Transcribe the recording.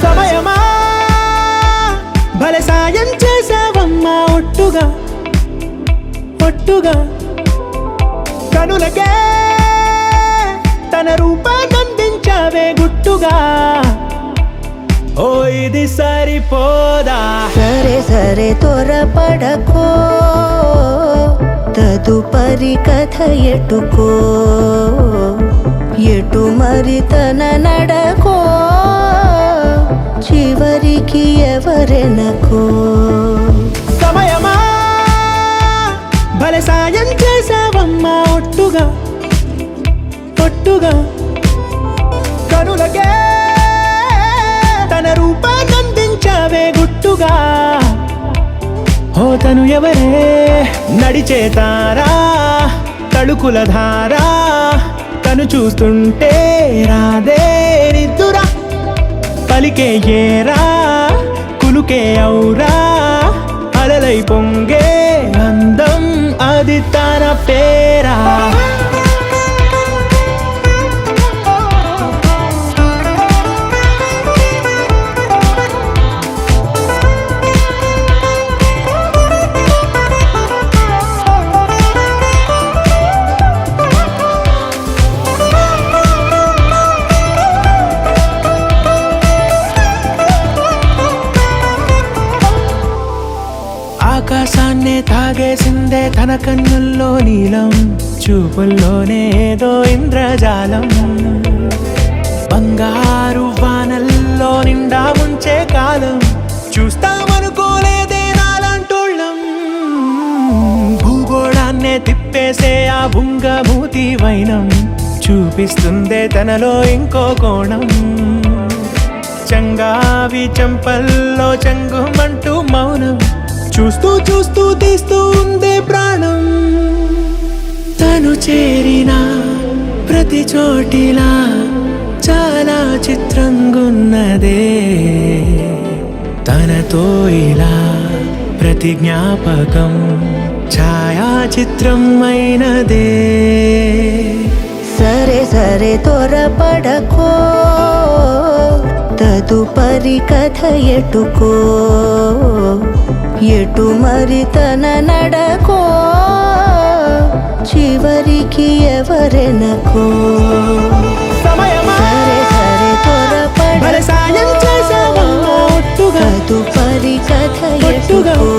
సమయమా భలే సాయం చేసావమ్మా ఒట్టుగా ఒట్టుగా కనులకే తన రూపాన్నందించావే గుట్టుగా ఓ ఇది సరిపోదా సరే సరే త్వరపడకో తదుపరి కథ ఎటుకో ఎటు మరి తన నడకో చివరికి ఎవరెనకో సమయమా భలే సాయం చేసావమ్మా ఒట్టుగా ఒట్టుగా కనులకే తన రూపాన్నందించావే గుట్టుగా ఓ తను ఎవరే నడిచే తారా తళుకుల ధారా తను చూస్తుంటే రాదే నిద్దురా పలికే ఏరా కులుకే ఔరా అలలై పొంగే అందం అది తన పేరా ఆకాశాన్నే తాగేసిందే తన కన్నుల్లో నీలం చూపుల్లోనే ఏదో ఇంద్రజాలం బంగారు వానల్లో నిండా ముంచే కాలం చూస్తామనుకోలేదే నాలాంటోళ్ళం భూగోళాన్నే తిప్పేసే ఆ బుంగమూతి వైనం చూపిస్తుందే తనలో ఇంకో కోణం చంగావి చంపల్లో చంగుమంటూ మౌనం చూస్తూ చూస్తూ తీస్తూ ఉందే ప్రాణం తను చేరిన ప్రతి చోటిలా చాలా చిత్రంగున్నదే తనతో ఇలా ప్రతి జ్ఞాపకం ఛాయాచిత్రం అయినదే సరే సరే త్వరపడకో తదుపరి కథ ఎటుకో ఎటు మరి తన నడకో చివరికి ఎవరెనకో సమయమా సరే సరే త్వరపడకో సాయం చేసావమ్మా ఒట్టుగా తదుపరి కథ ఒట్టుగా ఎటుకో